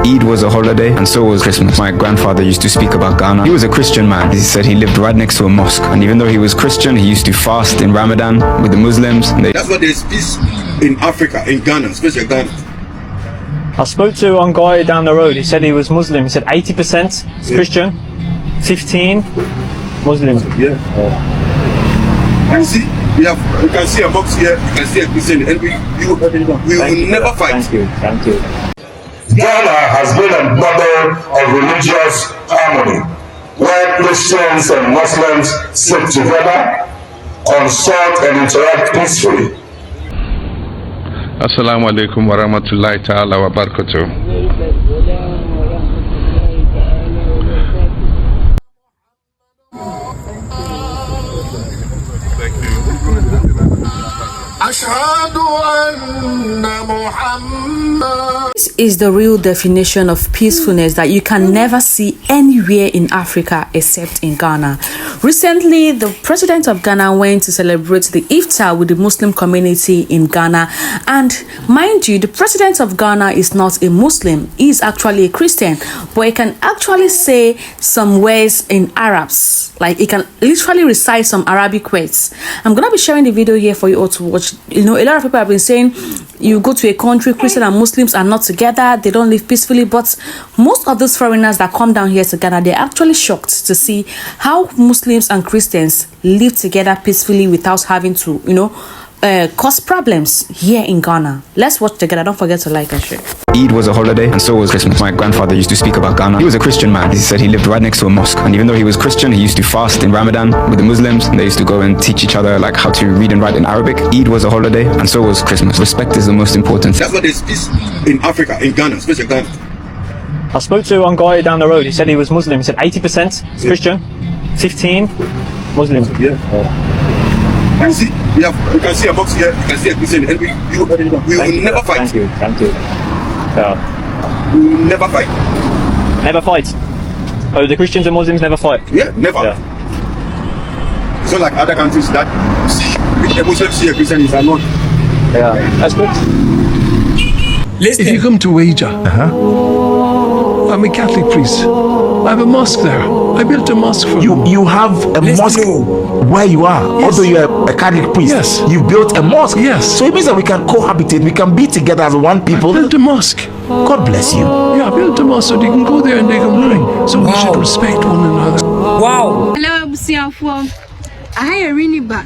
Eid was a holiday, and so was Christmas. My grandfather used to speak about Ghana. He was a Christian man. He said he lived right next to a mosque, and even though he was Christian, he used to fast in Ramadan with the Muslims. That's why there's peace in Africa, in Ghana, especially Ghana. I spoke to one guy down the road. He said he was Muslim. He said 80% is Christian, 15 Muslim. Yeah. You see, you can see a box here, you can see a Christian, and we will never fight. Thank you. Ghana has been a model of religious harmony, where Christians and Muslims sit together, consult and interact peacefully. Assalamu alaikum wa rahmatullahi ta'ala wa barakatuh. This is the real definition of peacefulness that you can never see anywhere in Africa except in Ghana. Recently, the president of Ghana went to celebrate the Iftar with the Muslim community in Ghana. And mind you, the president of Ghana is not a Muslim. He is actually a Christian, but he can actually say some words in Arabs. Like, he can literally recite some Arabic words. I'm going to be sharing the video here for you all to watch. You know, a lot of people have been saying you go to a country, Christian and Muslims are not together, they don't live peacefully. But most of those foreigners that come down here to Ghana, they're actually shocked to see how Muslims and Christians live together peacefully without having to, you know, cause problems here in Ghana. Let's watch together. Don't forget to like and share. Eid was a holiday, and so was Christmas. My grandfather used to speak about Ghana. He was a Christian man. He said he lived right next to a mosque, and even though he was Christian, he used to fast in Ramadan with the Muslims, and they used to go and teach each other like how to read and write in Arabic. Eid was a holiday, and so was Christmas. Respect is the most important. That's why there's peace in Africa, in Ghana, especially Ghana. I spoke to one guy down the road. He said he was Muslim. He said 80% is Christian, 15 Muslim. Yeah. You see, you can see a box here, you can see a Christian, and we will never fight. Thank you. We will never fight. Never fight. Oh, the Christians and Muslims never fight. Yeah, never. Yeah. It's not like other countries that see a Muslim see a Christian is not. Yeah, that's good. Listen. If you come to Wager, I'm a Catholic priest. I have a mosque there. I built a mosque for them. You have a mosque where you are, yes. Although you are a Catholic priest. Yes. You built a mosque. Yes. So it means that we can cohabitate, we can be together as one people. I built a mosque. God bless you. Yeah, I built a mosque so they can go there and they can pray. So we should respect one another. Wow. Hello, Busiafo. I hear Riniba.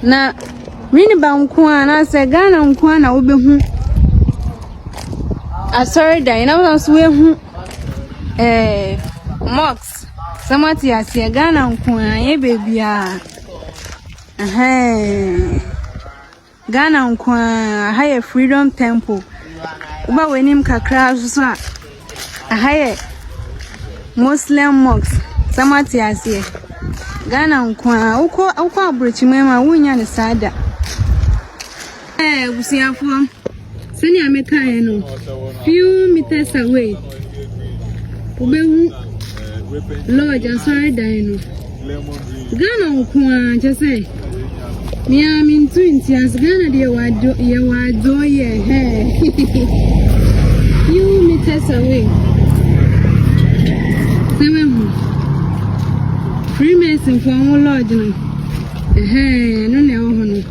Na Riniba nkwana se Ghana nkwana obehu. Sorry, da ina was we hu Mox. Samati asie Ghana nkwana ye baby a. Ghana nkwana higher Freedom Temple. Uba wenim kakra so a higher Muslim mosque. Samati asie Ghana nkwana uko abrochimema wunya ne sada. Busiafo. Sani ameka eno. Few meters away. Ubehu Lord sorry dino. Ghana nkwa just me am in 20 as Ghana de wado ye few meters away. Seven Freemason for Lord no no.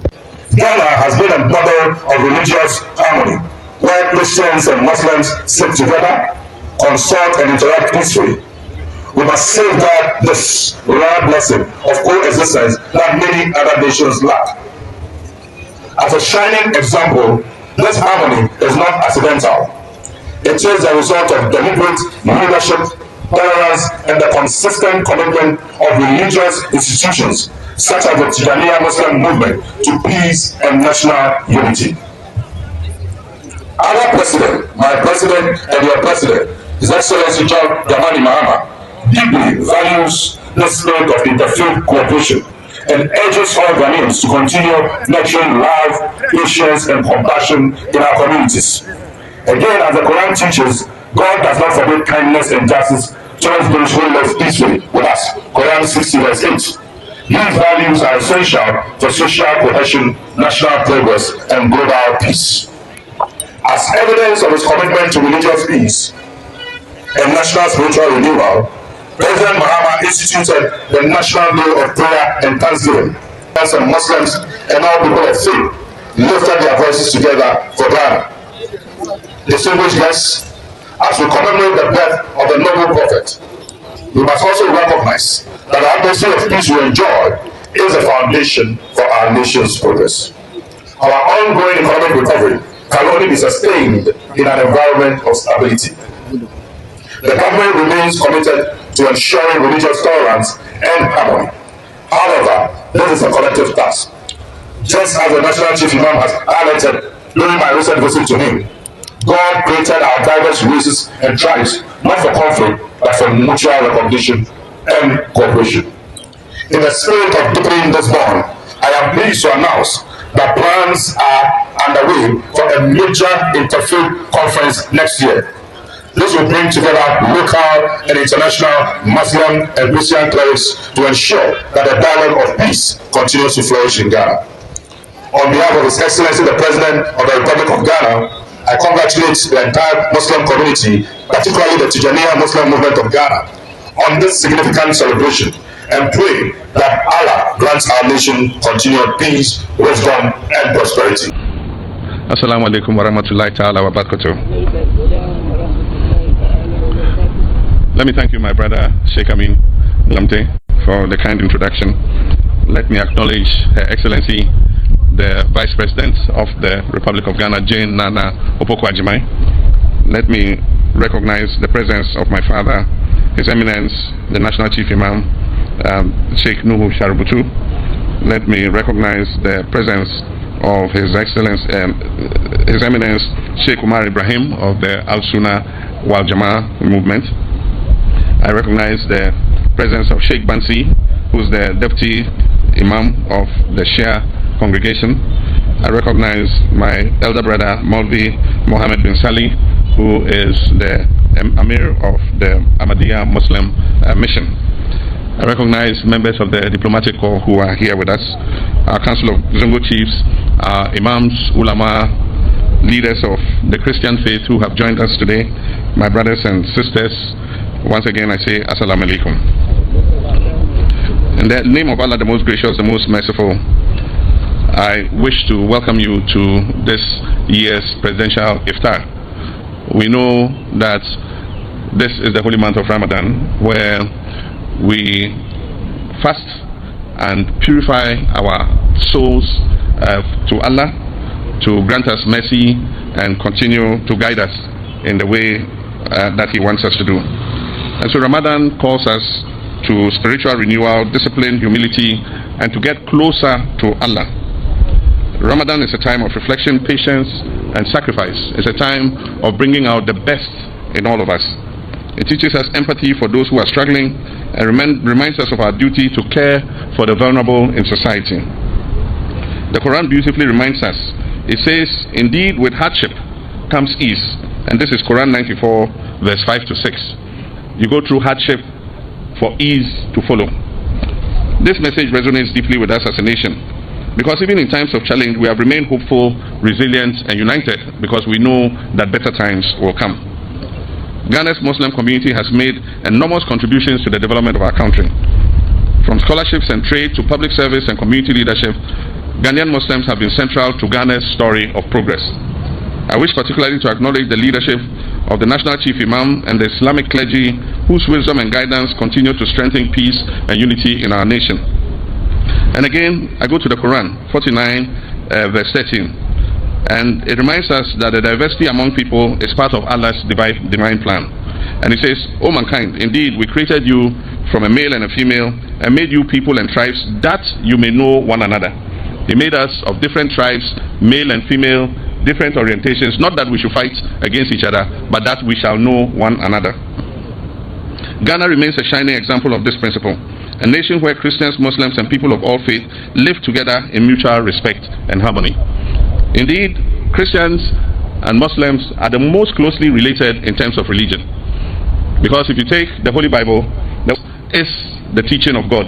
Ghana has been a model of religious harmony, where Christians and Muslims sit together, consult and interact peacefully. We must safeguard this rare blessing of coexistence that many other nations lack. As a shining example, this harmony is not accidental. It is a result of deliberate leadership, tolerance, and the consistent commitment of religious institutions such as the Ghanaian Muslim movement to peace and national unity. Our president, my president, and your president, His Excellency John Dramani Mahama, deeply values the spirit of interfaith cooperation and urges all Ghanaians to continue nurturing love, patience, and compassion in our communities. Again, as the Quran teaches, God does not forbid kindness and justice towards those who live peacefully with us. Quran 60 verse 8. These values are essential for social cohesion, national progress, and global peace. As evidence of his commitment to religious peace and national spiritual renewal, President Mahama instituted the National Day of Prayer and Thanksgiving. And Muslims and all people of faith lifted their voices together for Ghana. Distinguished guests, as we commemorate the birth of the noble prophet, we must also recognize that the atmosphere of peace we enjoy is the foundation for our nation's progress. Our ongoing economic recovery can only be sustained in an environment of stability. The government remains committed to ensuring religious tolerance and harmony. However, this is a collective task. Just as the National Chief Imam has highlighted during my recent visit to him, God created our diverse races and tribes not for conflict, but for mutual recognition and cooperation. In the spirit of deepening this bond, I am pleased to announce that plans are underway for a major interfaith conference next year. This will bring together local and international Muslim and Christian clerics to ensure that the dialogue of peace continues to flourish in Ghana. On behalf of His Excellency the President of the Republic of Ghana, I congratulate the entire Muslim community, particularly the Tijaniya Muslim movement of Ghana, on this significant celebration and pray that Allah grants our nation continued peace, wisdom, and prosperity. Assalamu alaikum wa rahmatullahi ta'ala wa barakatuh. Let me thank you, my brother Sheikh Amin Lamte, for the kind introduction. Let me acknowledge Her Excellency, the Vice President of the Republic of Ghana, Jane Nana Opoku-Agyeman. Let me recognize the presence of my father, His Eminence, the National Chief Imam, Sheikh Nuhu Sharubutu. Let me recognize the presence of His Eminence, Sheikh Umar Ibrahim of the Al-Sunnah Wal Jama'ah movement. I recognize the presence of Sheikh Bansi, who's the Deputy Imam of the Shia congregation. I recognize my elder brother Maulvi Mohammed bin Sali, who is the Amir of the Ahmadiyya Muslim mission. I recognize members of the diplomatic corps who are here with us, our Council of Zongo chiefs, our imams, ulama, leaders of the Christian faith who have joined us today, my brothers and sisters. Once again I say Assalamu alaikum. In the name of Allah, the most gracious, the most merciful, I wish to welcome you to this year's presidential Iftar. We know that this is the holy month of Ramadan, where we fast and purify our souls to Allah to grant us mercy and continue to guide us in the way that He wants us to do. And so Ramadan calls us to spiritual renewal, discipline, humility, and to get closer to Allah. Ramadan is a time of reflection, patience, and sacrifice. It's a time of bringing out the best in all of us. It teaches us empathy for those who are struggling and reminds us of our duty to care for the vulnerable in society. The Quran beautifully reminds us. It says, indeed with hardship comes ease. And this is Quran 94 verse 5 to 6. You go through hardship for ease to follow. This message resonates deeply with us as a nation, because even in times of challenge we have remained hopeful, resilient, and united, because we know that better times will come. Ghana's Muslim community has made enormous contributions to the development of our country. From scholarships and trade to public service and community leadership, Ghanaian Muslims have been central to Ghana's story of progress. I wish particularly to acknowledge the leadership of the National Chief Imam and the Islamic clergy, whose wisdom and guidance continue to strengthen peace and unity in our nation. And again, I go to the Quran, 49 verse 13. And it reminds us that the diversity among people is part of Allah's divine plan. And it says, O mankind, indeed we created you from a male and a female, and made you people and tribes, that you may know one another. He made us of different tribes, male and female, different orientations, not that we should fight against each other, but that we shall know one another. Ghana remains a shining example of this principle, a nation where Christians, Muslims, and people of all faith live together in mutual respect and harmony. Indeed, Christians and Muslims are the most closely related in terms of religion, because if you take the Holy Bible, it is the teaching of God,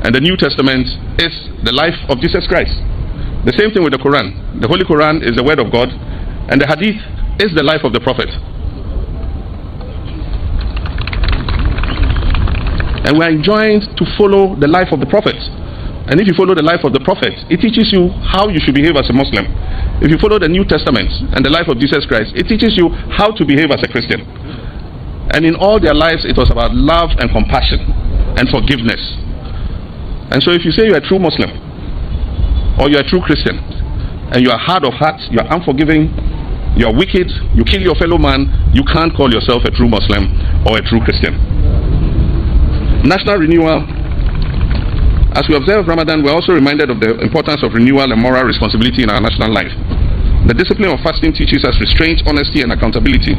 and the New Testament is the life of Jesus Christ. The same thing with the Quran. The Holy Quran is the word of God, And the hadith is the life of the Prophet. And we are enjoined to follow the life of the Prophet. And if you follow the life of the Prophet, it teaches you how you should behave as a Muslim. If you follow the New Testament and the life of Jesus Christ, it teaches you how to behave as a Christian. And in all their lives, it was about love and compassion and forgiveness. And so if you say you're a true Muslim or you're a true Christian and you are hard of heart, you're unforgiving, you're wicked, you kill your fellow man, you can't call yourself a true Muslim or a true Christian. National renewal. As we observe Ramadan, we're also reminded of the importance of renewal and moral responsibility in our national life. The discipline of fasting teaches us restraint, honesty, and accountability,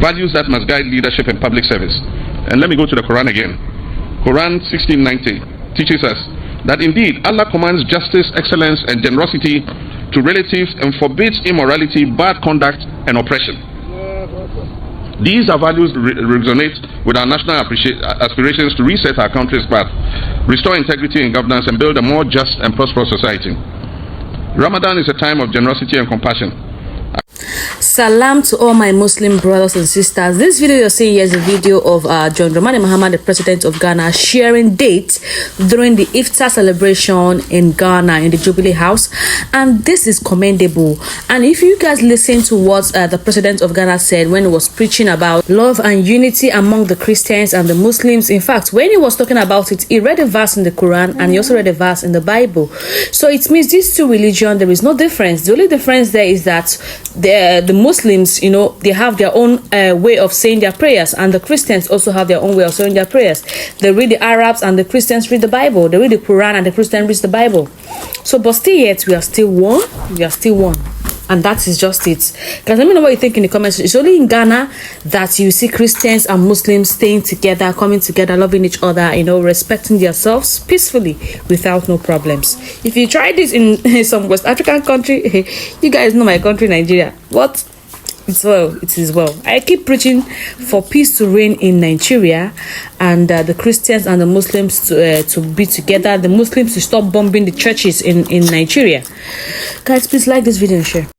values that must guide leadership and public service. And let me go to the Quran again. Quran 1690 teaches us that indeed Allah commands justice, excellence, and generosity to relatives and forbids immorality, bad conduct, and oppression. These are values resonate with our national aspirations to reset our country's path, restore integrity in governance, and build a more just and prosperous society. Ramadan is a time of generosity and compassion. Salam to all my Muslim brothers and sisters. This video you're seeing here is a video of John Dramani Mahama, the president of Ghana, sharing dates during the Iftar celebration in Ghana in the Jubilee House, and this is commendable. And if you guys listen to what the president of Ghana said when he was preaching about love and unity among the Christians and the Muslims, in fact, when he was talking about it, he read a verse in the Quran and he also read a verse in the Bible. So it means these two religions, there is no difference. The only difference there is that the Muslims, you know, they have their own way of saying their prayers, and the Christians also have their own way of saying their prayers. They read the Arabs and the Christians read the Bible. They read the Quran and the Christian reads the Bible. So, but still yet, we are still one. We are still one. And that is just it. Guys, let me know what you think in the comments. It's only in Ghana that you see Christians and Muslims staying together, coming together, loving each other, you know, respecting themselves peacefully without no problems. If you try this in some West African country, you guys know my country, Nigeria. What? It's well, it is well. I keep preaching for peace to reign in Nigeria, and the Christians and the Muslims to be together. The Muslims to stop bombing the churches in Nigeria. Guys, please like this video and share.